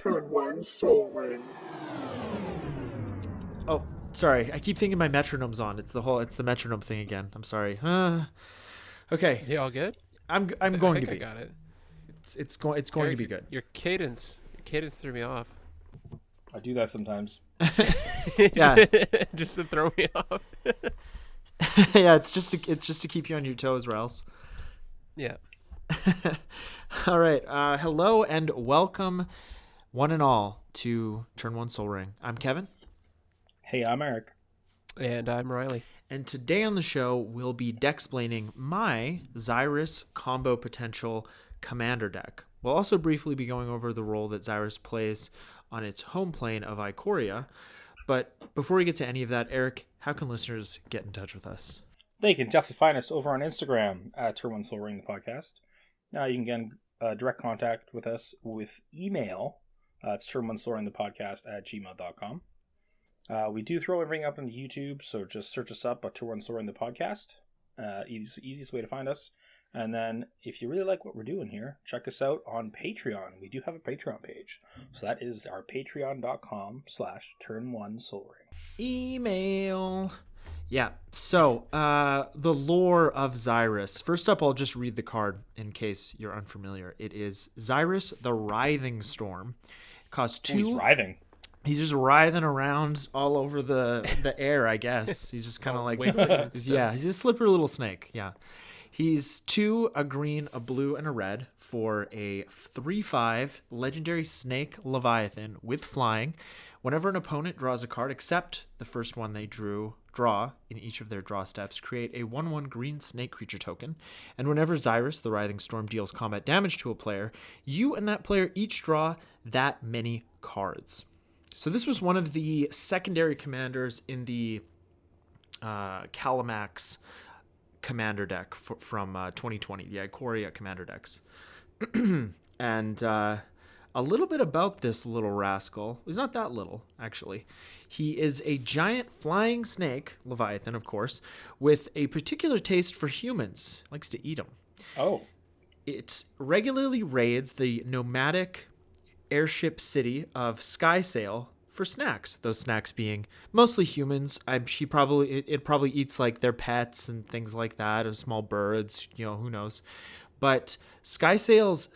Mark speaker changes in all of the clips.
Speaker 1: Turn 1 Soul Ring.
Speaker 2: Oh, sorry. I keep thinking my metronome's on. It's the metronome thing again. I'm sorry. Okay.
Speaker 3: Yeah, all good?
Speaker 2: I'm
Speaker 3: I
Speaker 2: going
Speaker 3: think
Speaker 2: to be.
Speaker 3: I got it.
Speaker 2: It's going
Speaker 3: Eric,
Speaker 2: to be good.
Speaker 3: Your cadence threw me off.
Speaker 4: I do that sometimes.
Speaker 2: Yeah.
Speaker 3: Just to throw me off.
Speaker 2: Yeah, it's just to keep you on your toes, Rels.
Speaker 3: Yeah.
Speaker 2: All right. Hello and welcome, one and all, to Turn 1 Soul Ring. I'm Kevin.
Speaker 4: Hey, I'm Eric.
Speaker 3: And I'm Riley.
Speaker 2: And today on the show, we'll be dexplaining my Xyris combo potential commander deck. We'll also briefly be going over the role that Xyris plays on its home plane of Ikoria. But before we get to any of that, Eric, how can listeners get in touch with us?
Speaker 4: They can definitely find us over on Instagram at Turn 1 Soul Ring, the podcast. You can get direct contact with us with email. It's turn1soulringthepodcast at gmail.com. We do throw everything up on YouTube, so just search us up at Turn 1 Soul Ring, the podcast. Easiest way to find us. And then if you really like what we're doing here, check us out on Patreon. We do have a Patreon page. So that is our patreon.com/turn1soulring.
Speaker 2: Email. Yeah, so the lore of Xyris. First up, I'll just read the card in case you're unfamiliar. It is Xyris the Writhing Storm. It costs 2.
Speaker 4: He's writhing.
Speaker 2: He's just writhing around all over the air, I guess. He's just kind of like, yeah, he's a slippery little snake. Yeah. He's 2, a green, a blue, and a red for a 3/5 legendary snake Leviathan with flying. Whenever an opponent draws a card, except the first one they draw in each of their draw steps, create a 1/1 green snake creature token. And whenever Xyris, the Writhing Storm, deals combat damage to a player, you and that player each draw that many cards. So this was one of the secondary commanders in the Calamax commander deck from 2020, the Ikoria commander decks. And a little bit about this little rascal. He's not that little, actually. He is a giant flying snake, Leviathan, of course, with a particular taste for humans. Likes to eat them.
Speaker 4: Oh.
Speaker 2: It regularly raids the nomadic airship city of Skysail for snacks. Those snacks being mostly humans. It probably eats like their pets and things like that, or small birds. Who knows? But Skysail's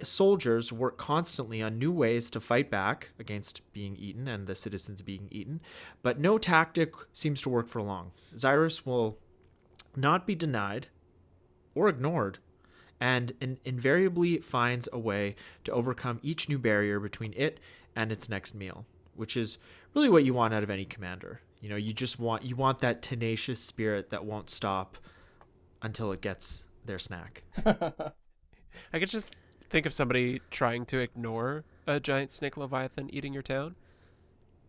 Speaker 2: soldiers work constantly on new ways to fight back against being eaten and the citizens being eaten. But no tactic seems to work for long. Xyris will not be denied or ignored, and invariably finds a way to overcome each new barrier between it and its next meal, which is really what you want out of any commander. You want that tenacious spirit that won't stop until it gets their snack.
Speaker 3: I could just think of somebody trying to ignore a giant snake Leviathan eating your town.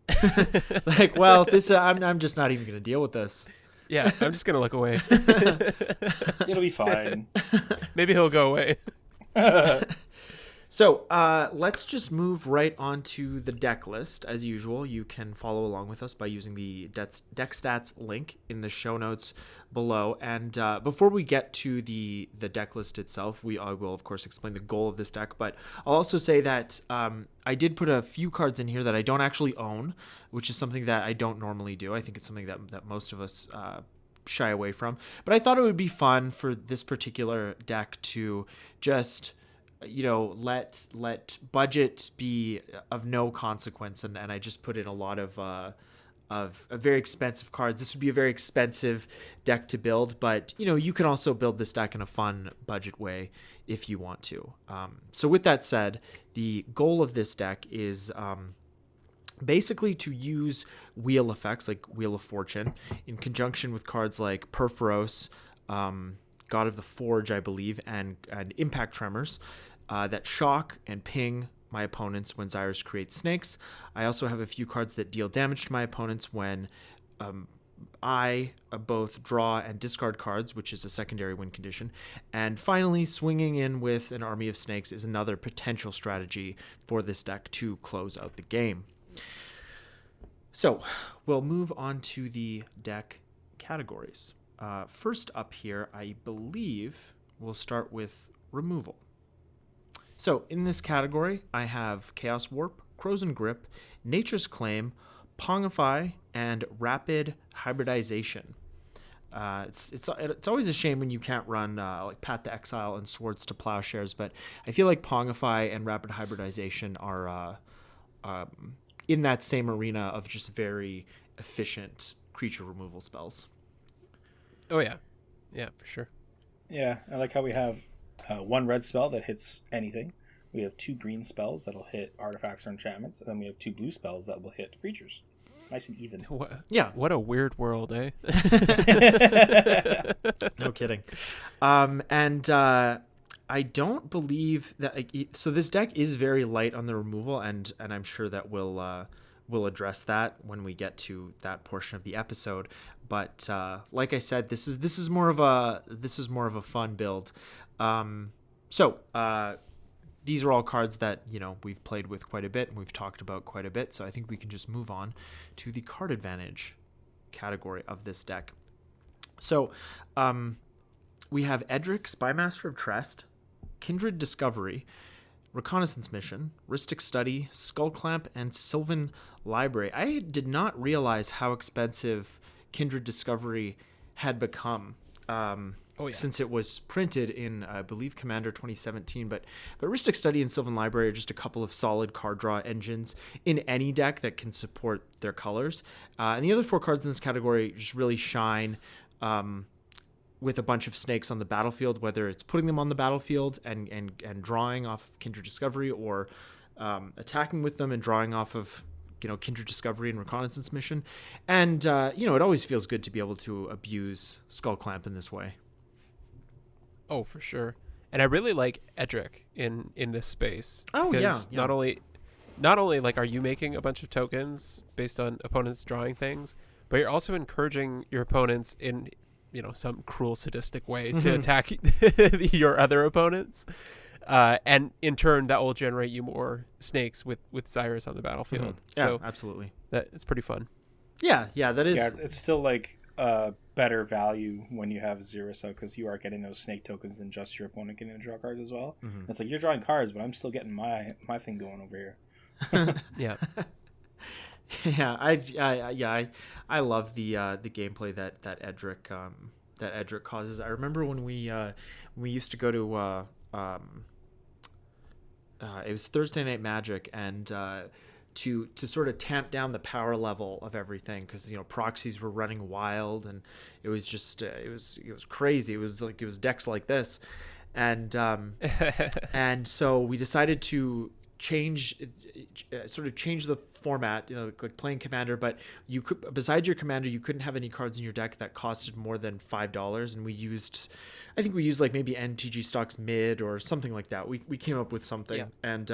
Speaker 2: It's like, well, this I'm just not even going to deal with this.
Speaker 3: Yeah, I'm just going to look away.
Speaker 4: It'll be fine.
Speaker 3: Maybe he'll go away.
Speaker 2: So let's just move right on to the deck list. As usual, you can follow along with us by using the Deckstats link in the show notes below. And before we get to the deck list itself, I will, of course, explain the goal of this deck. But I'll also say that I did put a few cards in here that I don't actually own, which is something that I don't normally do. I think it's something that most of us shy away from. But I thought it would be fun for this particular deck to just let budget be of no consequence, and I just put in a lot of very expensive cards. This would be a very expensive deck to build, but you can also build this deck in a fun budget way if you want to. So with that said, the goal of this deck is basically to use wheel effects like Wheel of Fortune in conjunction with cards like Perforos, God of the Forge, I believe, and Impact Tremors, that shock and ping my opponents when Xyris creates snakes. I also have a few cards that deal damage to my opponents when I both draw and discard cards, which is a secondary win condition. And finally, swinging in with an army of snakes is another potential strategy for this deck to close out the game. So we'll move on to the deck categories. First up here, I believe we'll start with removal. So in this category, I have Chaos Warp, Frozen Grip, Nature's Claim, Pongify, and Rapid Hybridization. It's always a shame when you can't run like Path to Exile and Swords to Plowshares, but I feel like Pongify and Rapid Hybridization are in that same arena of just very efficient creature removal spells.
Speaker 3: Oh yeah, for sure.
Speaker 4: Yeah, I like how we have one red spell that hits anything. We have 2 green spells that'll hit artifacts or enchantments, and then we have 2 blue spells that will hit creatures. Nice and even.
Speaker 3: What a weird world, eh?
Speaker 2: No kidding. I don't believe that. So this deck is very light on the removal, and I'm sure that we'll address that when we get to that portion of the episode. But like I said, this is more of a fun build. These are all cards that, we've played with quite a bit and we've talked about quite a bit. So I think we can just move on to the card advantage category of this deck. So we have Edric, Spymaster of Trest, Kindred Discovery, Reconnaissance Mission, Rhystic Study, Skullclamp, and Sylvan Library. I did not realize how expensive Kindred Discovery had become. Since it was printed in, I believe, Commander 2017. But Rhystic Study and Sylvan Library are just a couple of solid card draw engines in any deck that can support their colors. And the other 4 cards in this category just really shine with a bunch of snakes on the battlefield, whether it's putting them on the battlefield and drawing off of Kindred Discovery, or attacking with them and drawing off of Kindred Discovery and Reconnaissance Mission. And, it always feels good to be able to abuse Skullclamp in this way.
Speaker 3: Oh, for sure. And I really like Edric in this space.
Speaker 2: Oh, yeah.
Speaker 3: Not only like are you making a bunch of tokens based on opponents drawing things, but you're also encouraging your opponents in some cruel, sadistic way to attack your other opponents. And in turn, that will generate you more snakes with Xyris on the battlefield.
Speaker 2: Yeah,
Speaker 3: so
Speaker 2: absolutely.
Speaker 3: It's pretty fun.
Speaker 2: Yeah, that is.
Speaker 4: Yeah, it's still like better value when you have Xyris out, because you are getting those snake tokens and just your opponent getting to draw cards as well. Mm-hmm. It's like you're drawing cards, but I'm still getting my thing going over here.
Speaker 3: Yeah.
Speaker 2: Yeah, I love the gameplay that Edric causes. I remember when we used to go to it was Thursday Night Magic, and to sort of tamp down the power level of everything, because proxies were running wild, and it was just it was crazy. It was decks like this, and and so we decided to change the format, like playing Commander, but you could, besides your Commander, you couldn't have any cards in your deck that costed more than $5, and I think we used like maybe NTG Stocks Mid or something like that. We came up with something, yeah. And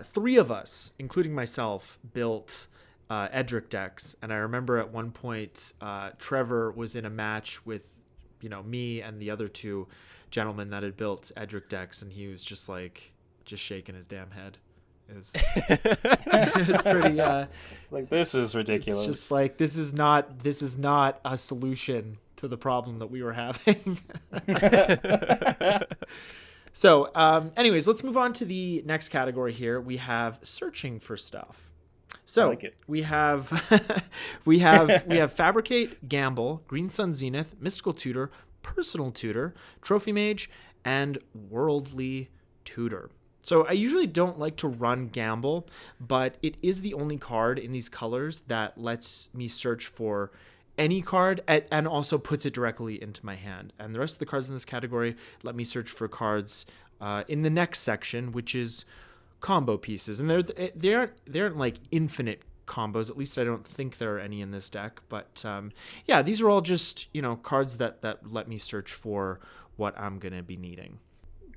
Speaker 2: 3 of us, including myself, built Edric decks, and I remember at one point Trevor was in a match with me and the other 2 gentlemen that had built Edric decks, and he was just shaking his damn head. It was, it was pretty
Speaker 4: like, this is ridiculous.
Speaker 2: It's just like, this is not a solution to the problem that we were having. So anyways, let's move on to the next category here. We have searching for stuff. So
Speaker 4: like it.
Speaker 2: we have we have Fabricate, Gamble, Green Sun Zenith, Mystical Tutor, Personal Tutor, Trophy Mage, and Worldly Tutor. So I usually don't like to run Gamble, but it is the only card in these colors that lets me search for any card and also puts it directly into my hand. And the rest of the cards in this category let me search for cards in the next section, which is combo pieces. And they aren't like infinite combos. At least I don't think there are any in this deck. But yeah, these are all just cards that let me search for what I'm gonna be needing.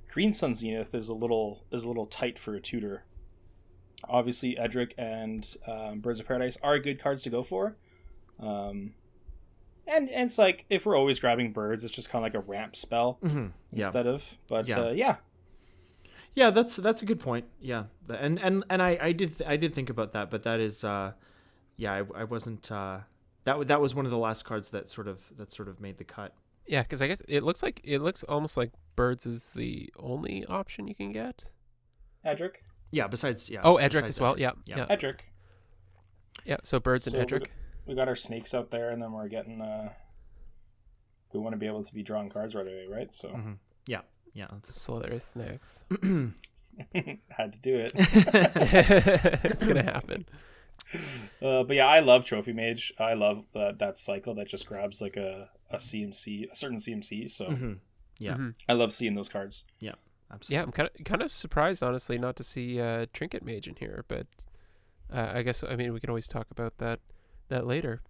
Speaker 4: Green Sun Zenith is a little tight for a tutor. Obviously, Edric and Birds of Paradise are good cards to go for. And it's like, if we're always grabbing birds, it's just kind of like a ramp spell instead of. But yeah.
Speaker 2: Yeah, that's a good point. Yeah, and I did think about that, but that is I wasn't that was one of the last cards that sort of made the cut.
Speaker 3: Yeah, because I guess it looks almost like birds is the only option you can get.
Speaker 4: Edric.
Speaker 2: Yeah, besides
Speaker 3: Edric
Speaker 2: besides
Speaker 3: as well.
Speaker 2: Edric.
Speaker 3: Yeah,
Speaker 2: Yeah.
Speaker 3: yeah,
Speaker 4: Edric.
Speaker 3: yeah. So birds
Speaker 4: So
Speaker 3: and Edric.
Speaker 4: we got our snakes out there, and then we're getting. We want to be able to be drawing cards right away, right? So
Speaker 2: Yeah.
Speaker 3: Ssslithery snakes.
Speaker 4: had to do it.
Speaker 3: It's gonna happen.
Speaker 4: But yeah, I love Trophy Mage. I love that cycle that just grabs like a CMC, a certain CMC. So
Speaker 2: Yeah.
Speaker 4: I love seeing those cards.
Speaker 2: Yeah. Absolutely.
Speaker 3: Yeah, I'm kind of surprised, honestly, not to see Trinket Mage in here. But I guess we can always talk about that later.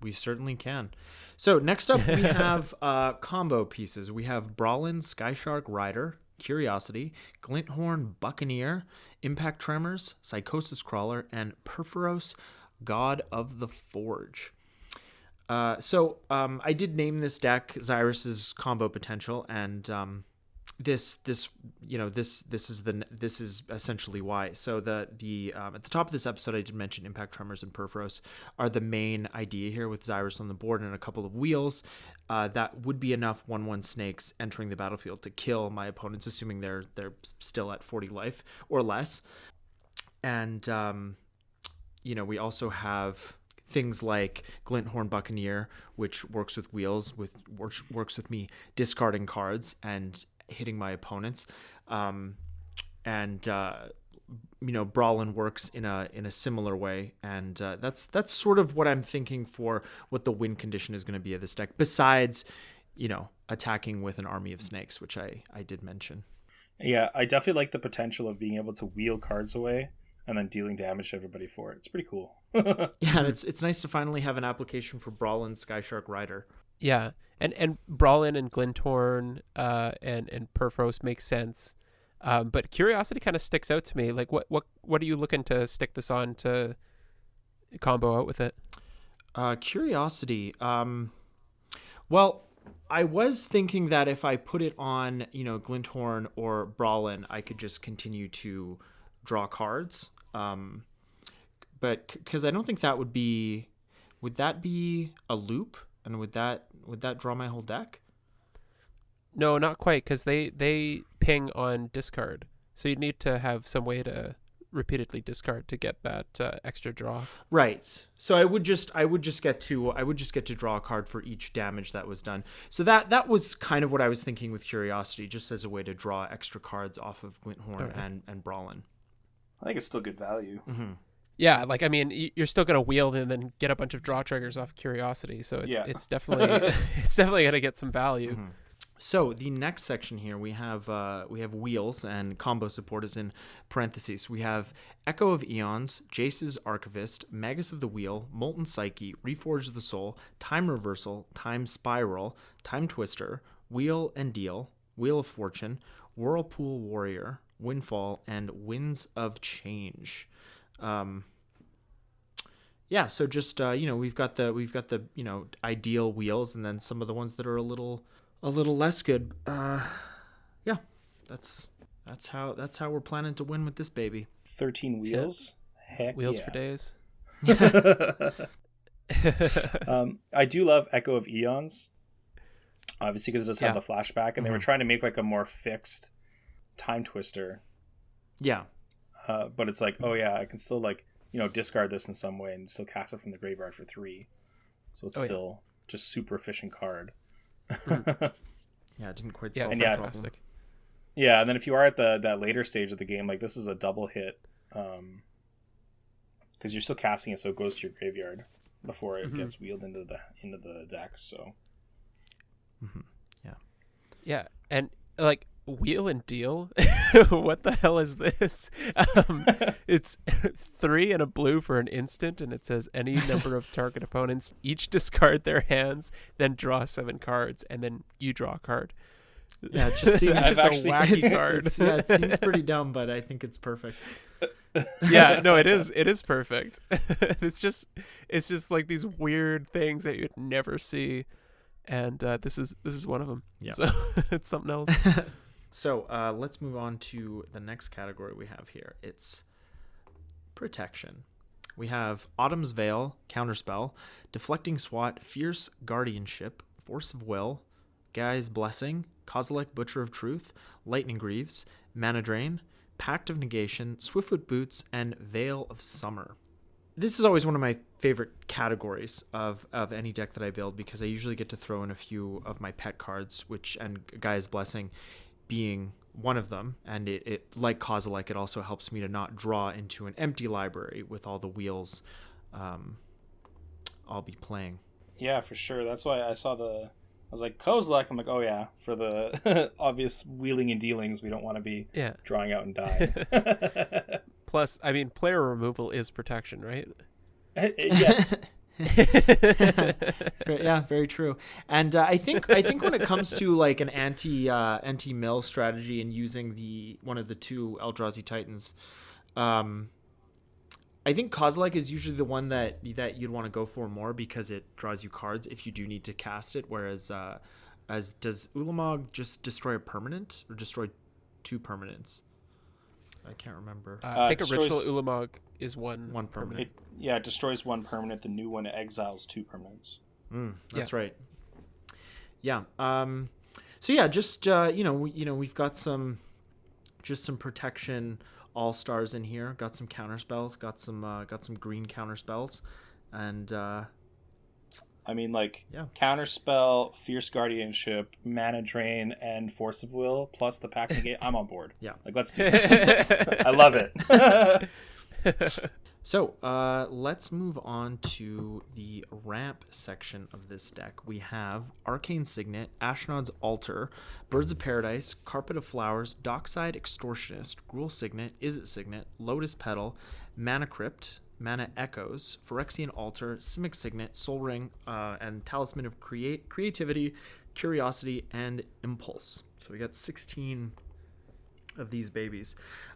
Speaker 2: We certainly can. So next up, we have combo pieces. We have Brawlin, Skyshark Rider, Curiosity, Glinthorn Buccaneer, Impact Tremors, Psychosis Crawler, and Perforos, God of the Forge. So I did name this deck Xyris's combo potential, and this is essentially why. So the at the top of this episode, I did mention Impact Tremors and Perforos are the main idea here, with Xyris on the board and a couple of wheels. That would be enough 1/1 snakes entering the battlefield to kill my opponents, assuming they're still at 40 life or less. And we also have things like Glinthorn Buccaneer, which works with wheels, works with me discarding cards and hitting my opponents. Brawlin works in a similar way, and that's sort of what I'm thinking for what the win condition is going to be of this deck, besides attacking with an army of snakes, which I did mention.
Speaker 4: Yeah, I definitely like the potential of being able to wheel cards away and then dealing damage to everybody for it. It's pretty cool.
Speaker 2: Yeah, it's nice to finally have an application for Brawlin Skyshark Rider.
Speaker 3: Yeah, and Brawlin and Glinthorn and Perforos makes sense, but Curiosity kind of sticks out to me. Like, what are you looking to stick this on to combo out with it?
Speaker 2: Curiosity. Well, I was thinking that if I put it on, Glinthorn or Brawlin, I could just continue to draw cards. But because I don't think that would that be a loop? And would that draw my whole deck?
Speaker 3: No, not quite, because they ping on discard. So you'd need to have some way to repeatedly discard to get that extra draw.
Speaker 2: Right. So I would just get to draw a card for each damage that was done. So that was kind of what I was thinking with Curiosity, just as a way to draw extra cards off of Glinthorn and Brawlin.
Speaker 4: I think it's still good value.
Speaker 2: Mm-hmm.
Speaker 3: Yeah, you're still gonna wield and then get a bunch of draw triggers off Curiosity, so it's definitely it's definitely gonna get some value.
Speaker 2: Mm-hmm. So the next section here, we have wheels, and combo support is in parentheses. We have Echo of Eons, Jace's Archivist, Magus of the Wheel, Molten Psyche, Reforge the Soul, Time Reversal, Time Spiral, Time Twister, Wheel and Deal, Wheel of Fortune, Whirlpool Warrior, Windfall, and Winds of Change. So just we've got the ideal wheels, and then some of the ones that are a little less good. That's how we're planning to win with this baby.
Speaker 4: 13 wheels. Heck
Speaker 3: wheels
Speaker 4: yeah.
Speaker 3: for days.
Speaker 4: I do love Echo of Eons, obviously, because it does have the flashback, and they were trying to make like a more fixed Time Twister.
Speaker 2: Yeah.
Speaker 4: But it's like, I can still discard this in some way and still cast it from the graveyard for 3. So it's still just super efficient card.
Speaker 2: Yeah, it didn't quite solve that problem.
Speaker 4: Yeah, and then if you are at that later stage of the game, like this is a double hit, because you're still casting it, so it goes to your graveyard before it gets wheeled into the deck. So,
Speaker 3: yeah, and like wheel and deal. What the hell is this? It's 3 and a blue for an instant, and it says any number of target opponents each discard their hands, then draw 7 cards, and then you draw a card.
Speaker 2: Yeah, it just seems
Speaker 3: a wacky card.
Speaker 2: It seems pretty dumb, but I think it's perfect.
Speaker 3: Yeah, no, it is perfect. It's just like these weird things that you'd never see, and this is one of them.
Speaker 2: Yeah,
Speaker 3: so it's something else.
Speaker 2: So let's move on to the next category we have here. It's protection. We have Autumn's Veil, Counterspell, Deflecting Swat, Fierce Guardianship, Force of Will, Guy's Blessing, Kozilek, Butcher of Truth, Lightning Greaves, Mana Drain, Pact of Negation, Swiftfoot Boots, and Veil of Summer. This is always one of my favorite categories of any deck that I build, because I usually get to throw in a few of my pet cards, and Gaia's Blessing being one of them. And it like Kozilek, it also helps me to not draw into an empty library with all the wheels I'll be playing.
Speaker 4: Yeah, for sure. That's why I was like, Kozilek. I'm like, oh yeah, for the obvious wheeling and dealings, we don't want to be drawing out and die.
Speaker 3: Plus, I mean, player removal is protection, right?
Speaker 4: Yes.
Speaker 2: Yeah, very true. And I think when it comes to like an anti mill strategy and using one of the two Eldrazi Titans, I think Kozilek is usually the one that you'd want to go for more, because it draws you cards if you do need to cast it. Whereas, does Ulamog just destroy a permanent or destroy two permanents? I can't remember.
Speaker 3: I think a Ritual Ulamog is one permanent.
Speaker 4: It destroys one permanent. The new one exiles two permanents.
Speaker 2: That's right. Yeah. So yeah, just we've got some protection all-stars in here. Got some counter spells. Got some green counter spells, and
Speaker 4: I mean, Counterspell, Fierce Guardianship, Mana Drain, and Force of Will, plus the Pact Negate. I'm on board.
Speaker 2: Yeah.
Speaker 4: Let's do this. I love it.
Speaker 2: So, let's move on to the ramp section of this deck. We have Arcane Signet, Ashnod's Altar, Birds of Paradise, Carpet of Flowers, Dockside Extortionist, Gruul Signet, Izzet Signet, Lotus Petal, Mana Crypt, Mana Echoes, Phyrexian Altar, Simic Signet, Soul Ring, and Talisman of Creativity, Curiosity, and Impulse. So we got 16 of these babies.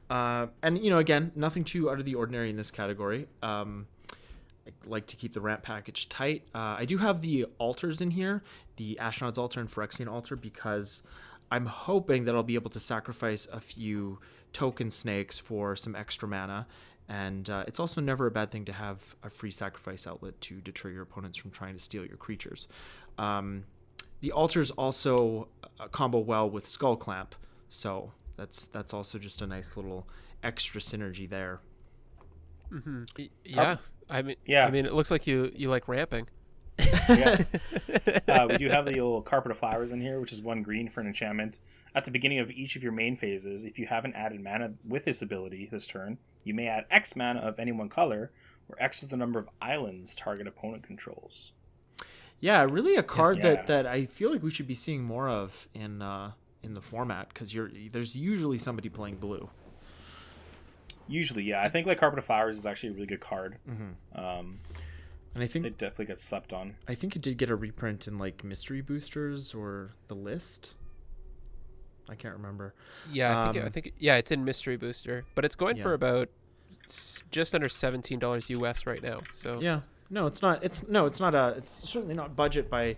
Speaker 2: And, again, nothing too out of the ordinary in this category. I like to keep the ramp package tight. I do have the altars in here, the Ashnod's Altar and Phyrexian Altar, because I'm hoping that I'll be able to sacrifice a few token snakes for some extra mana. And it's also never a bad thing to have a free sacrifice outlet to deter your opponents from trying to steal your creatures. The altars also combo well with Skull Clamp, so that's also just a nice little extra synergy there.
Speaker 3: Mm-hmm. Yeah. I mean, it looks like you like ramping.
Speaker 4: Yeah. We do have the old Carpet of Flowers in here, which is 1 green for an enchantment. At the beginning of each of your main phases, if you haven't added mana with this ability this turn, you may add X mana of any one color, where X is the number of islands target opponent controls.
Speaker 2: Yeah, really a card that I feel like we should be seeing more of in the format, because there's usually somebody playing blue.
Speaker 4: Usually, yeah. I think Carpet of Flowers is actually a really good card.
Speaker 2: Mm-hmm. And I think
Speaker 4: it definitely gets slept on.
Speaker 2: I think it did get a reprint in Mystery Boosters or the list. I can't remember.
Speaker 3: Yeah, I think it's in Mystery Booster, but it's going for about just under $17 US right now. So
Speaker 2: yeah, no, it's not. It's certainly not budget by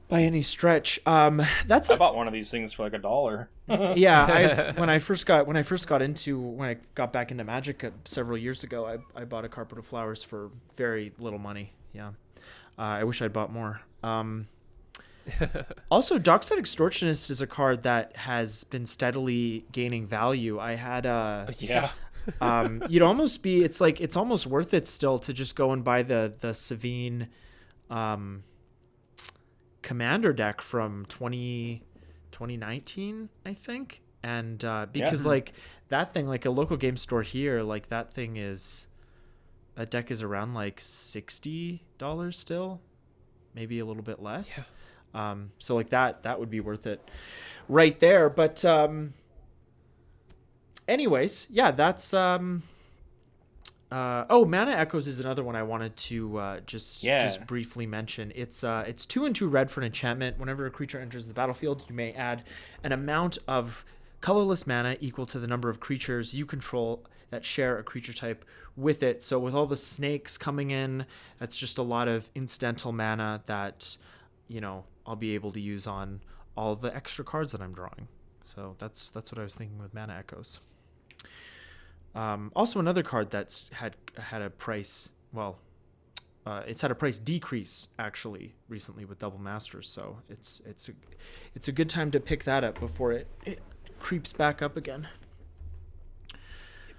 Speaker 2: any stretch. I
Speaker 4: bought one of these things for $1.
Speaker 2: Yeah, when I got back into Magic several years ago, I bought a Carpet of Flowers for very little money. Yeah, I wish I'd bought more. Also, Dockside Extortionist is a card that has been steadily gaining value. I had you'd almost be. It's almost worth it still to just go and buy the Savine Commander deck from 2019, I think. And because that thing, a local game store here, that deck is around $60 still, maybe a little bit less. So that would be worth it right there. But anyways, yeah, that's Mana Echoes is another one I wanted to just briefly mention. It's 2 and 2 red for an enchantment. Whenever a creature enters the battlefield, you may add an amount of colorless mana equal to the number of creatures you control that share a creature type with it. So with all the snakes coming in, that's just a lot of incidental mana that I'll be able to use on all the extra cards that I'm drawing. So that's what I was thinking with Mana Echoes. Also, another card that's had a price. Well, it's had a price decrease actually recently with Double Masters. So it's a good time to pick that up before it creeps back up again.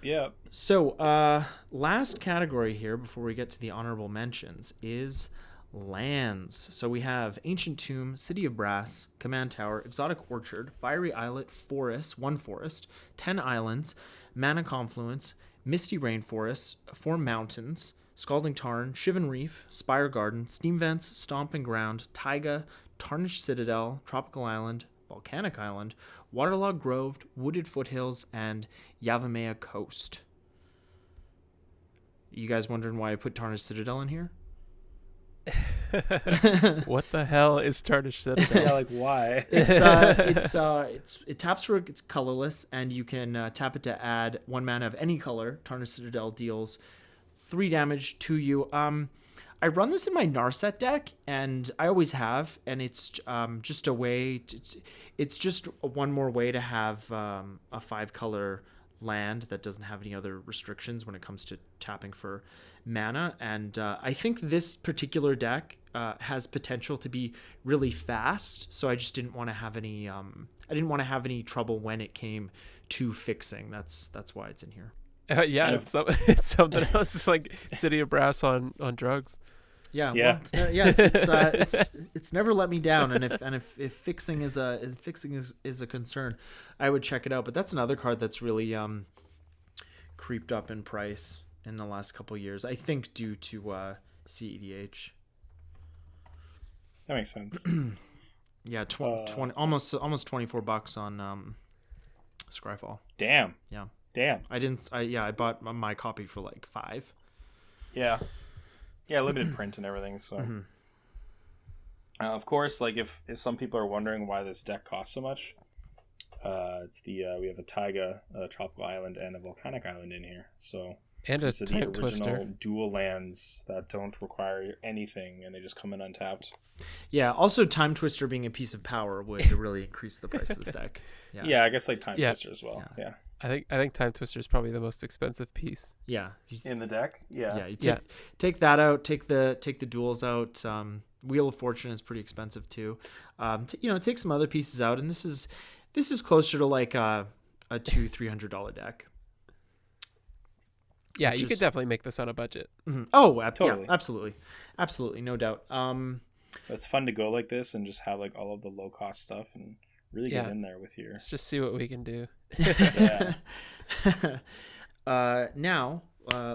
Speaker 4: Yep.
Speaker 2: So, last category here before we get to the honorable mentions is lands. So we have Ancient Tomb, City of Brass, Command Tower, Exotic Orchard, Fiery Islet, Forest, 1 forest, 10 islands, Mana Confluence, Misty Rainforest, 4 mountains, Scalding Tarn, Shivan Reef, Spire Garden, Steam Vents, Stomping Ground, Taiga, Tarnished Citadel, Tropical Island, Volcanic Island, Waterlogged Grove, Wooded Foothills, and Yavimaya Coast. You guys wondering why I put Tarnished Citadel in here?
Speaker 3: What the hell is Tarnished Citadel?
Speaker 4: Yeah, like why?
Speaker 2: It taps for it's colorless, and you can tap it to add 1 mana of any color. Tarnished Citadel deals 3 damage to you. I run this in my Narset deck, and I always have, and it's just a way. It's just one more way to have a 5-color land that doesn't have any other restrictions when it comes to tapping for mana. And I think this particular deck has potential to be really fast, so I just didn't want to have any. I didn't want to have any trouble when it came to fixing. That's why it's in here.
Speaker 3: Yeah, it's something else. It's like City of Brass on drugs.
Speaker 2: Yeah,
Speaker 4: Yeah.
Speaker 2: well, it's never let me down, and if fixing is a concern, I would check it out. But that's another card that's really creeped up in price in the last couple of years. I think due to CEDH.
Speaker 4: That makes sense.
Speaker 2: Yeah, 20 almost $24 on Scryfall.
Speaker 4: Damn.
Speaker 2: Yeah.
Speaker 4: Damn.
Speaker 2: I bought my copy for like $5.
Speaker 4: Yeah. Yeah, limited print and everything. So, of course, like if some people are wondering why this deck costs so much, it's we have a Taiga, a Tropical Island, and a Volcanic Island in here. So,
Speaker 3: And a
Speaker 4: these are the
Speaker 3: Time
Speaker 4: original
Speaker 3: Twister.
Speaker 4: dual lands that don't require anything, and they just come in untapped.
Speaker 2: Yeah. Also, Time Twister being a piece of power would really increase the price of this deck.
Speaker 4: Yeah, I guess like Time
Speaker 3: Yeah.
Speaker 4: Twister as well. Yeah.
Speaker 3: I think Time Twister is probably the most expensive piece.
Speaker 2: Yeah.
Speaker 4: In the deck.
Speaker 2: Yeah. You take that out. Take the duels out. Wheel of Fortune is pretty expensive too. Take some other pieces out, and this is closer to like a $200-$300 deck.
Speaker 3: Yeah, you could definitely make this on a budget.
Speaker 2: Mm-hmm. Oh,
Speaker 4: Totally.
Speaker 2: Yeah, absolutely, no doubt.
Speaker 4: It's fun to go like this and just have like all of the low cost stuff and really get in there with your.
Speaker 3: Let's just see what we can do.
Speaker 4: Yeah.
Speaker 2: Now,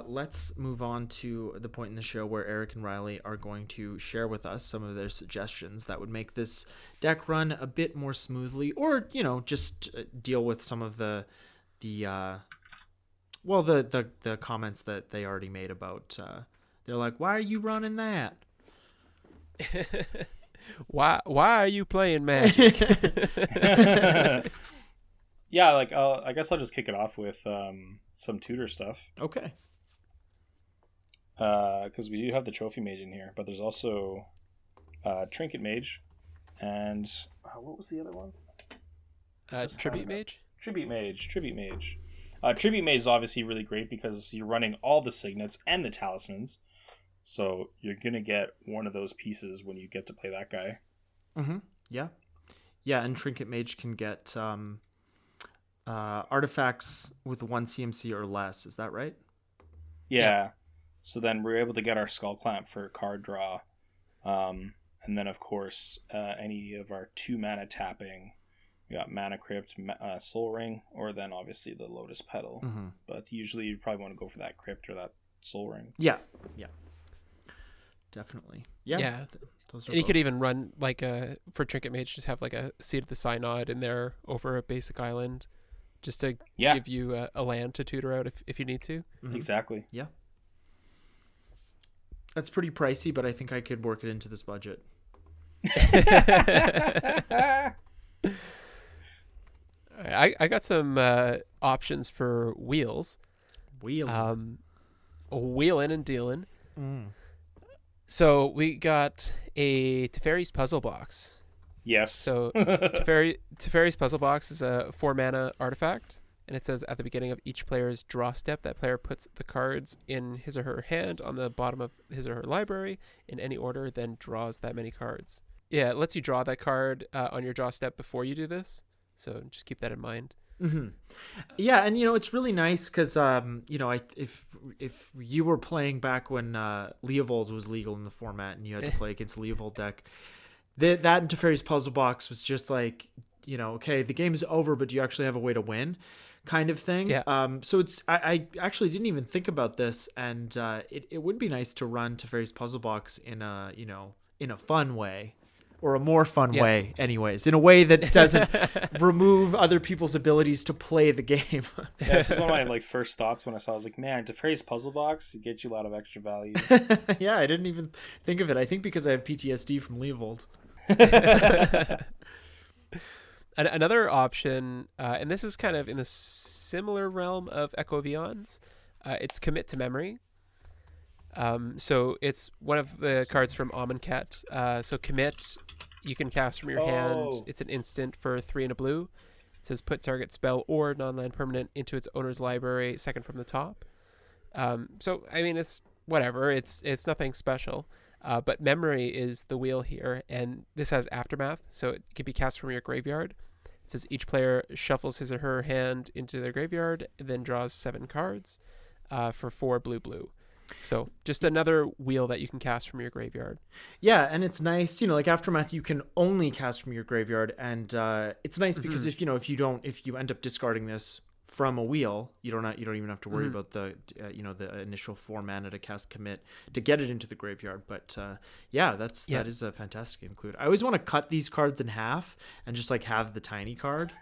Speaker 2: let's move on to the point in the show where Eric and Riley are going to share with us some of their suggestions that would make this deck run a bit more smoothly, or just deal with some of the comments that they already made about. They're like, "Why are you running that?"
Speaker 3: Why are you playing Magic?
Speaker 4: Yeah, like I guess I'll just kick it off with some tutor stuff.
Speaker 2: Okay.
Speaker 4: Because we do have the Trophy Mage in here, but there's also Trinket Mage, and what was the other one?
Speaker 3: Tribute Mage?
Speaker 4: Tribute Mage. Tribute Mage is obviously really great because you're running all the signets and the talismans, so you're gonna get one of those pieces when you get to play that guy.
Speaker 2: Mm-hmm. Yeah. Yeah, and Trinket Mage can get artifacts with 1 CMC or less. Is that right?
Speaker 4: Yeah. So then we're able to get our Skull Clamp for card draw. And then, of course, any of our 2 mana tapping. We got Mana Crypt, Soul Ring, or then obviously the Lotus Petal.
Speaker 2: Mm-hmm.
Speaker 4: But usually you probably want to go for that Crypt or that Soul Ring.
Speaker 2: Yeah. Definitely. Yeah.
Speaker 3: And you could even run like for Trinket Mage, just have like a Seed of the Synod in there over a basic island, just to give you a land to tutor out if you need to.
Speaker 4: Mm-hmm. Exactly.
Speaker 2: Yeah. That's pretty pricey, but I think I could work it into this budget.
Speaker 3: I got some options for wheels. Wheelin' and dealin'. So we got a Teferi's Puzzle Box.
Speaker 4: Yes.
Speaker 3: So Teferi's Puzzle Box is a 4 mana artifact, and it says at the beginning of each player's draw step, that player puts the cards in his or her hand on the bottom of his or her library in any order, then draws that many cards. Yeah, it lets you draw that card on your draw step before you do this, so just keep that in mind.
Speaker 2: Yeah, and it's really nice because if you were playing back when Leovold was legal in the format and you had to play against a Leovold deck, that and Teferi's Puzzle Box was just like, okay, the game's over, but do you actually have a way to win, kind of thing.
Speaker 3: Yeah.
Speaker 2: So I actually didn't even think about this, and it would be nice to run Teferi's Puzzle Box in a fun way. Or a more fun way, anyways, in a way that doesn't remove other people's abilities to play the game.
Speaker 4: This was one of my first thoughts when I saw it. I was like, man, Teferi's Puzzle Box gets you a lot of extra value.
Speaker 2: Yeah, I didn't even think of it. I think because I have PTSD from Leovold.
Speaker 3: Another option, and this is kind of in the similar realm of Echo of Eons, it's Commit to Memory. So it's one of the cards from Amonkhet. So Commit, you can cast from your hand. It's an instant for 3 and a blue. It says put target spell or non-land permanent into its owner's library, second from the top. So I mean, it's whatever. It's nothing special. But Memory is the wheel here, and this has Aftermath, so it can be cast from your graveyard. It says each player shuffles his or her hand into their graveyard, and then draws 7 cards for 4 blue. So just another wheel that you can cast from your graveyard.
Speaker 2: Yeah, and it's nice, like Aftermath, you can only cast from your graveyard, and it's nice because if you end up discarding this from a wheel, you don't even have to worry about the initial 4 mana to cast Commit to get it into the graveyard. But that is a fantastic include. I always want to cut these cards in half and just have the tiny card.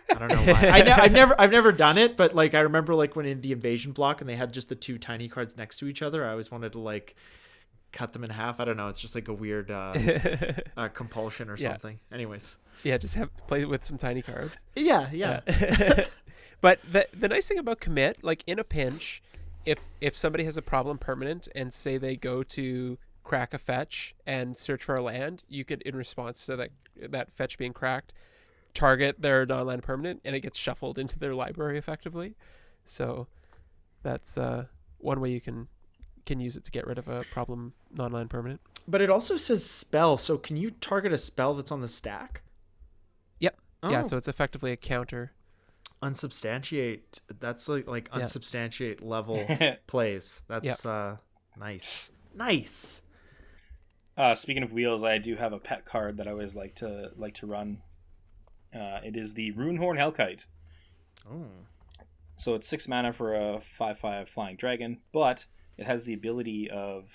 Speaker 2: I don't know why. I've never done it, but I remember when in the invasion block and they had just the 2 tiny cards next to each other, I always wanted to cut them in half. I don't know. It's just a weird compulsion or something. Anyways.
Speaker 3: Yeah, just play with some tiny cards.
Speaker 2: Yeah.
Speaker 3: But the nice thing about Commit, in a pinch, if somebody has a problem permanent and say they go to crack a fetch and search for a land, you could, in response to that fetch being cracked, target their non-land permanent and it gets shuffled into their library effectively. So that's one way you can use it to get rid of a problem non-land permanent.
Speaker 2: But it also says spell, so can you target a spell that's on the stack?
Speaker 3: Yep.
Speaker 2: Oh.
Speaker 3: Yeah, so it's effectively a counter.
Speaker 2: Unsubstantiate. That's unsubstantiate level plays. That's nice.
Speaker 4: Speaking of wheels, I do have a pet card that I always like to run. It is the Runehorn Hellkite.
Speaker 2: Oh.
Speaker 4: So it's 6 mana for a 5/5 flying dragon, but it has the ability of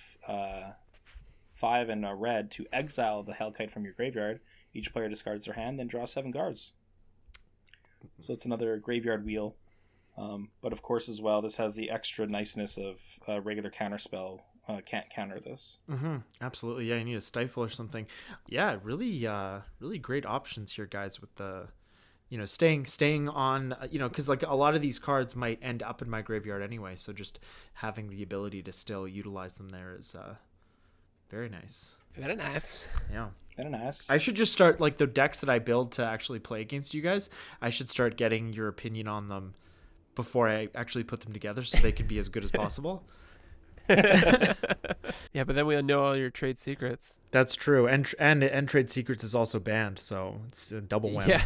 Speaker 4: 5 and a red to exile the Hellkite from your graveyard. Each player discards their hand, then draws 7 cards. So it's another graveyard wheel. But of course, as well, this has the extra niceness of a regular counterspell. Can't counter this.
Speaker 2: Absolutely. Yeah, you need a stifle or something. Yeah, really great options here, guys, with the staying on, because a lot of these cards might end up in my graveyard anyway, so just having the ability to still utilize them there is very nice.
Speaker 3: Very nice.
Speaker 2: Yeah.
Speaker 4: Very nice.
Speaker 2: I should just start, the decks that I build to actually play against you guys, I should start getting your opinion on them before I actually put them together so they can be as good as possible.
Speaker 3: Yeah, but then we'll know all your trade secrets.
Speaker 2: That's true, and trade secrets is also banned, so it's a double whammy.
Speaker 3: Yeah.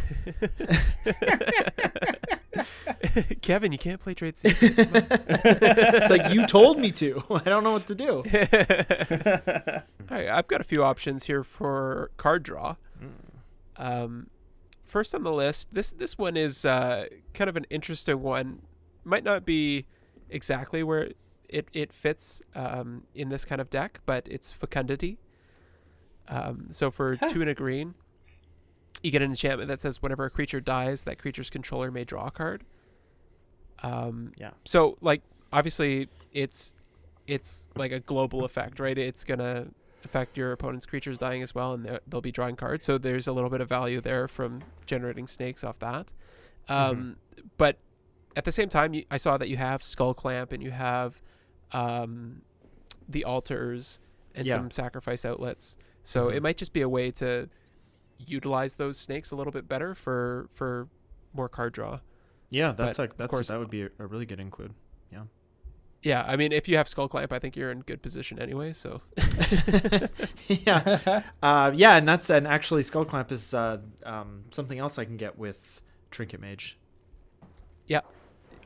Speaker 3: Kevin, you can't play trade secrets.
Speaker 2: It's you told me to. I don't know what to do.
Speaker 3: All right, I've got a few options here for card draw. First on the list, this one is kind of an interesting one. Might not be exactly where it fits in this kind of deck, but it's Fecundity. So for 2 and a green, you get an enchantment that says whenever a creature dies, that creature's controller may draw a card. So obviously it's a global effect, right? It's gonna affect your opponent's creatures dying as well, and they'll be drawing cards. So there's a little bit of value there from generating snakes off that. But at the same time, I saw that you have Skull Clamp and you have the altars and some sacrifice outlets. So it might just be a way to utilize those snakes a little bit better for more card draw.
Speaker 2: Yeah, that would be a really good include. Yeah.
Speaker 3: Yeah, I mean, if you have Skull Clamp, I think you're in good position anyway. So.
Speaker 2: Yeah, and actually Skull Clamp is something else I can get with Trinket Mage.
Speaker 3: Yeah.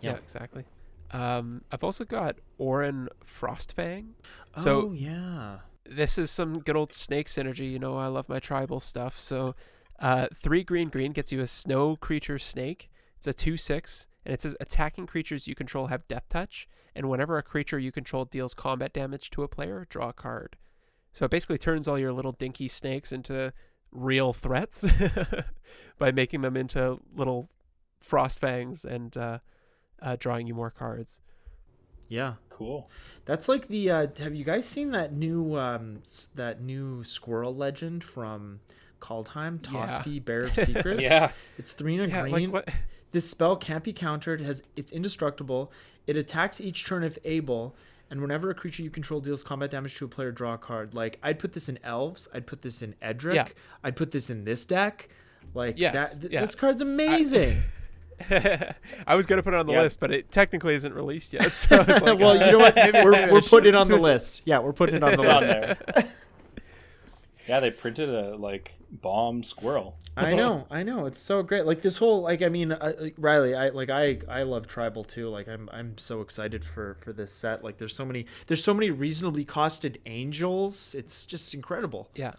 Speaker 2: Yeah.
Speaker 3: Yeah, exactly. I've also got Orin Frostfang. So
Speaker 2: Oh yeah.
Speaker 3: this is some good old snake synergy. You know, I love my tribal stuff. So 3 green gets you a snow creature snake. It's a 2/6, and it says attacking creatures you control have death touch, and whenever a creature you control deals combat damage to a player, draw a card. So it basically turns all your little dinky snakes into real threats by making them into little frost fangs and drawing you more cards.
Speaker 2: Yeah.
Speaker 4: Cool.
Speaker 2: That's like the have you guys seen that new squirrel legend from Kaldheim, Toski, Bear of Secrets?
Speaker 4: Yeah.
Speaker 2: It's 3 and a green.
Speaker 3: Like what?
Speaker 2: This spell can't be countered. It's indestructible. It attacks each turn if able, and whenever a creature you control deals combat damage to a player, draw a card. Like, I'd put this in Elves. I'd put this in Edric.
Speaker 3: Yeah.
Speaker 2: I'd put this in this deck. Like,
Speaker 3: Yes,
Speaker 2: this card's amazing.
Speaker 3: I was gonna put it on the list, but it technically isn't released yet. So I was like,
Speaker 2: well, you know what?
Speaker 3: maybe
Speaker 2: We're putting it on the list. Yeah, we're putting it on the
Speaker 4: It's on
Speaker 2: list.
Speaker 4: there. Yeah, they printed a bomb squirrel.
Speaker 2: I know. It's so great. Like this whole, like, I mean, Riley, I love tribal too. Like I'm so excited for this set. Like there's so many reasonably costed angels. It's just incredible.
Speaker 3: Yeah.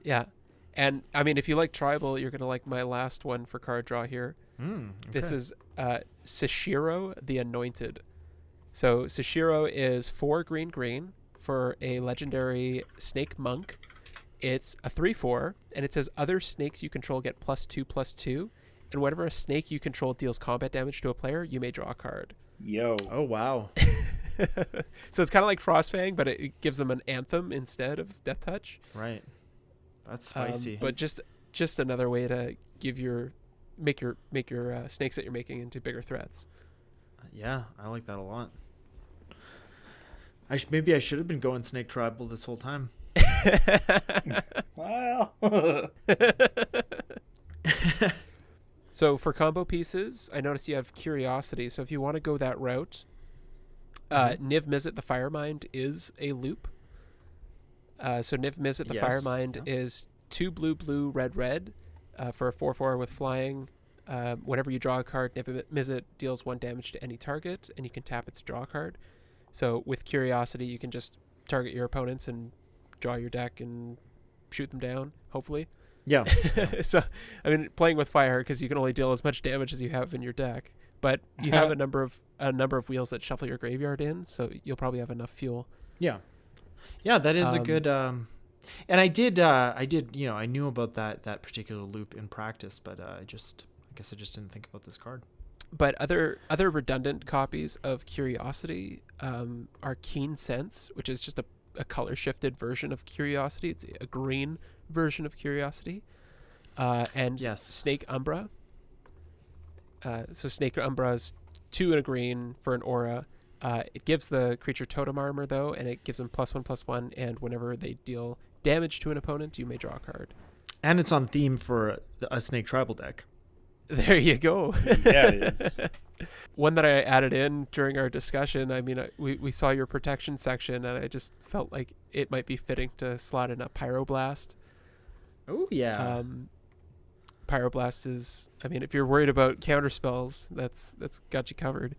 Speaker 2: Yeah.
Speaker 3: And I mean, if you like tribal, you're gonna like my last one for card draw here.
Speaker 2: Okay.
Speaker 3: This is Seshiro the Anointed. So Seshiro is 4 green for a legendary snake monk. It's a 3/4, and it says other snakes you control get +2/+2, and whenever a snake you control deals combat damage to a player, you may draw a card.
Speaker 4: Yo.
Speaker 2: Oh wow.
Speaker 3: So it's kind of like Frostfang, but it gives them an anthem instead of Death Touch.
Speaker 2: Right. That's spicy.
Speaker 3: But just another way to make your snakes that you're making into bigger threats.
Speaker 2: Yeah, I like that a lot. Maybe I should have been going snake tribal this whole time.
Speaker 4: Well.
Speaker 3: So for combo pieces, I notice you have Curiosity. So if you want to go that route, Niv Mizzet the Firemind is a loop. So Niv Mizzet the Firemind is 2 blue, red, for a 4/4 with flying. Whenever you draw a card, Niv Mizzet deals 1 damage to any target, and you can tap it to draw a card. So with Curiosity, you can just target your opponents and draw your deck and shoot them down, hopefully.
Speaker 2: Yeah.
Speaker 3: So, I mean, playing with fire, because you can only deal as much damage as you have in your deck, but you have a number of wheels that shuffle your graveyard in, so you'll probably have enough fuel.
Speaker 2: Yeah, that is a good. And I did. I knew about that particular loop in practice, but I guess I just didn't think about this card.
Speaker 3: But other redundant copies of Curiosity are Keen Sense, which is just a color shifted version of Curiosity. It's a green version of Curiosity, and Snake Umbra. So Snake Umbra is 2 and a green for an aura. It gives the creature totem armor though, and it gives them +1/+1. And whenever they deal damage to an opponent, you may draw a card.
Speaker 2: And it's on theme for a snake tribal deck.
Speaker 3: There you go.
Speaker 4: Yeah, it is.
Speaker 3: One that I added in during our discussion, I mean, we saw your protection section, and I just felt like it might be fitting to slot in a Pyroblast.
Speaker 2: Oh, yeah.
Speaker 3: Pyroblast is, I mean, if you're worried about counterspells, that's got you covered.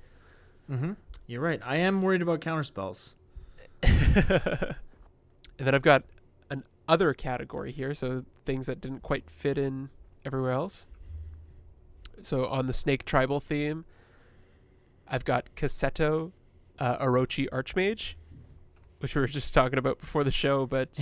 Speaker 2: Mm-hmm. You're right. I am worried about counterspells.
Speaker 3: And then I've got an other category here, so things that didn't quite fit in everywhere else. So on the Snake Tribal theme, I've got Cassetto Orochi Archmage, which we were just talking about before the show, but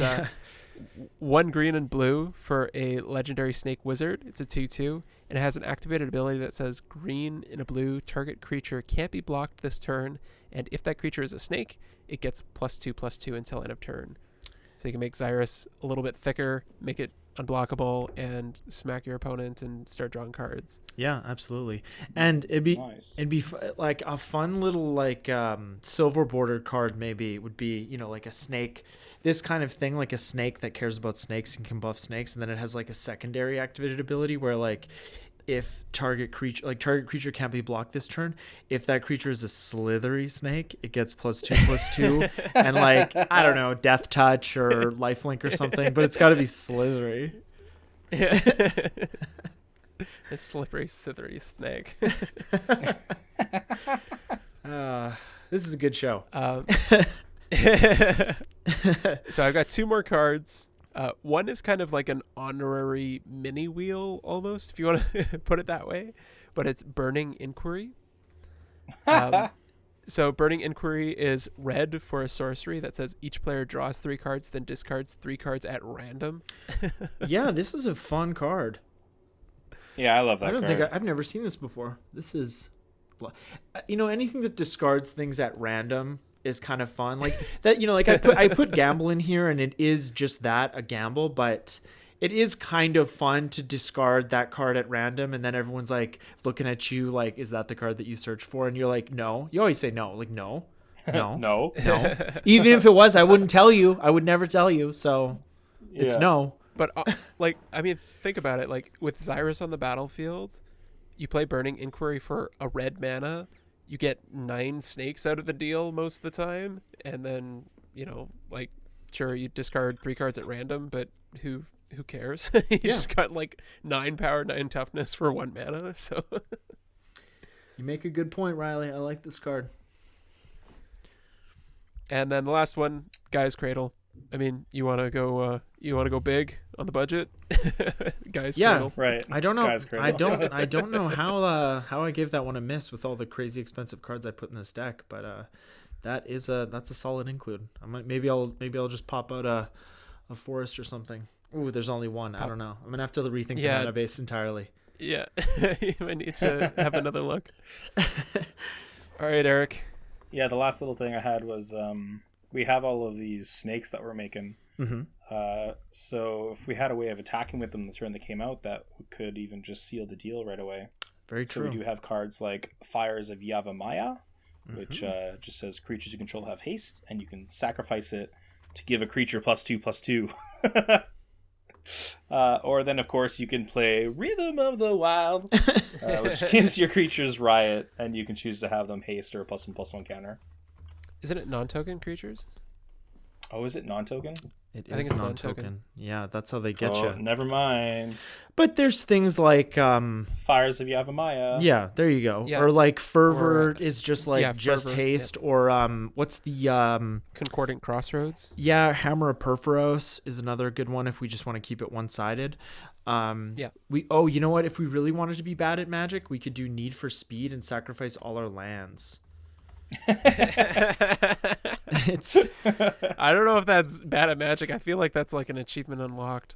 Speaker 3: 1 green and blue for a legendary Snake Wizard. It's a 2/2, and it has an activated ability that says green in a blue, target creature can't be blocked this turn, and if that creature is a snake, it gets +2/+2 until end of turn. So you can make Xyris a little bit thicker, make it unblockable, and smack your opponent and start drawing cards.
Speaker 2: Yeah, absolutely. And it'd be like a fun little silver bordered card. Maybe would be like a snake, this kind of thing, like a snake that cares about snakes and can buff snakes, and then it has like a secondary activated ability where like if target creature can't be blocked this turn, if that creature is a slithery snake, it gets +2/+2 and like, I don't know, death touch or lifelink or something, but it's got to be slithery.
Speaker 3: A slippery, slithery snake.
Speaker 2: This is a good show.
Speaker 3: So I've got 2 more cards. One is kind of like an honorary mini wheel almost, if you want to put it that way, but it's Burning Inquiry. So Burning Inquiry is red for a sorcery that says each player draws 3 cards, then discards 3 cards at random.
Speaker 2: Yeah, this is a fun card.
Speaker 4: Yeah, I love that.
Speaker 2: I've never seen this before. This is, anything that discards things at random is kind of fun. Like that, like I put gamble in here, and it is just that, a gamble, but it is kind of fun to discard that card at random, and then everyone's like looking at you like, is that the card that you search for? And you're like, no. You always say no. Like, no.
Speaker 4: No.
Speaker 2: Even if it was, I wouldn't tell you. I would never tell you. So it's no.
Speaker 3: But think about it. Like with Xyris on the battlefield, you play Burning Inquiry for a red mana. You get 9 snakes out of the deal most of the time, and then sure, you discard 3 cards at random, but who cares? You just got like 9 power, 9 toughness for 1 mana. So
Speaker 2: you make a good point, Riley. I like this card.
Speaker 3: And then the last one, Guy's Cradle. I mean, you want to go big on the budget? Guy's Cradle.
Speaker 4: Right.
Speaker 2: I don't know.
Speaker 4: Guy's Cradle.
Speaker 2: I don't know how I gave that one a miss with all the crazy expensive cards I put in this deck, but that's a solid include. Maybe I'll just pop out a forest or something. Ooh, there's only one. I don't know. I'm gonna have to rethink the mana base entirely.
Speaker 3: Yeah, you might need to have another look. All right, Eric.
Speaker 4: Yeah, the last little thing I had was we have all of these snakes that we're making.
Speaker 2: Mm-hmm.
Speaker 4: So if we had a way of attacking with them the turn that came out, that could even just seal the deal right away.
Speaker 2: Very true.
Speaker 4: So we do have cards like Fires of Yavimaya, which just says creatures you control have haste, and you can sacrifice it to give a creature +2/+2. Or then, of course, you can play Rhythm of the Wild, which gives your creatures riot, and you can choose to have them haste or a +1/+1 counter.
Speaker 3: Isn't it non-token creatures?
Speaker 4: Oh, is it non-token?
Speaker 2: I think
Speaker 3: it's
Speaker 2: it's
Speaker 3: non-token.
Speaker 2: non-token. Yeah, that's how they get you.
Speaker 4: Never mind.
Speaker 2: But there's things like
Speaker 4: Fires of Yavimaya.
Speaker 2: yeah, there you go.
Speaker 3: Yeah.
Speaker 2: Or like Fervor is just like just
Speaker 3: Fervor,
Speaker 2: haste, or what's the
Speaker 3: Concordant Crossroads.
Speaker 2: yeah, Hammer of Perforos is another good one if we just want to keep it one-sided. You know what? If we really wanted to be bad at Magic, we could do Need for Speed and sacrifice all our lands. It's
Speaker 3: I don't know if that's bad at Magic. I feel like that's like an achievement unlocked.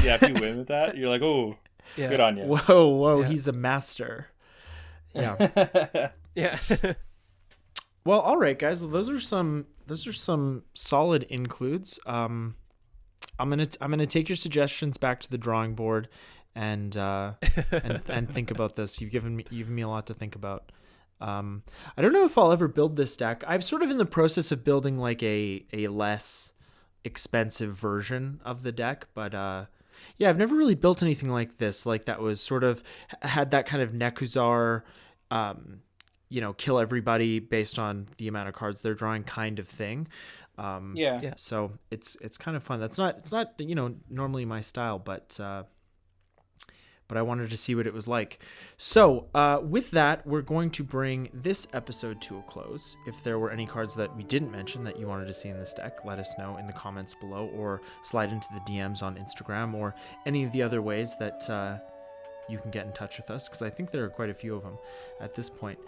Speaker 4: Yeah, if you win with that, you're like, oh, good on you.
Speaker 2: Whoa,
Speaker 3: Yeah.
Speaker 2: he's a master. Yeah.
Speaker 3: Yeah.
Speaker 2: Well, all right, guys. Well, those are some solid includes. I'm gonna take your suggestions back to the drawing board, and think about this. You've given me a lot to think about. I don't know if I'll ever build this deck. I'm sort of in the process of building like a less expensive version of the deck, but yeah, I've never really built anything like this, like that was sort of had that kind of Nekuzar, kill everybody based on the amount of cards they're drawing kind of thing.
Speaker 4: Yeah.
Speaker 2: So it's kind of fun. It's not normally my style, but I wanted to see what it was like. So with that, we're going to bring this episode to a close. If there were any cards that we didn't mention that you wanted to see in this deck, let us know in the comments below, or slide into the DMs on Instagram, or any of the other ways that you can get in touch with us, because I think there are quite a few of them at this point.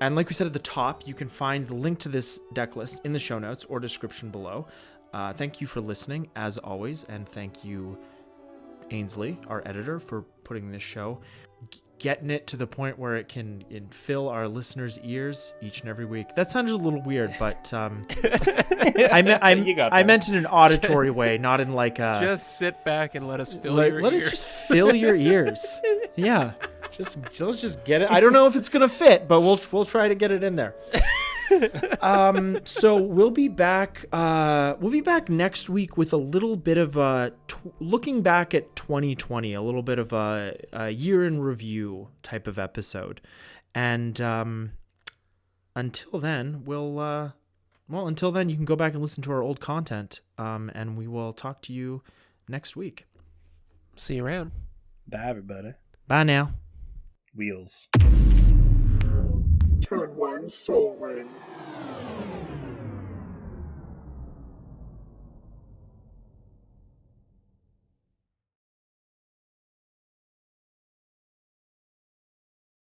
Speaker 2: And like we said at the top, you can find the link to this deck list in the show notes or description below. Thank you for listening, as always, and thank you, Ainsley, our editor, for putting this show, getting it to the point where it can fill our listeners' ears each and every week. That sounded a little weird, but I meant in an auditory way, not in like a...
Speaker 3: Just sit back and let us fill your ears.
Speaker 2: Let us just fill your ears. Yeah. Let's just get it. I don't know if it's going to fit, but we'll try to get it in there. So we'll be back next week with a little bit of looking back at 2020, a little bit of a year in review type of episode. And until then, until then you can go back and listen to our old content. And we will talk to you next week.
Speaker 3: See you around.
Speaker 4: Bye, everybody.
Speaker 2: Bye now.
Speaker 4: Wheels.
Speaker 1: Turn one soul ring.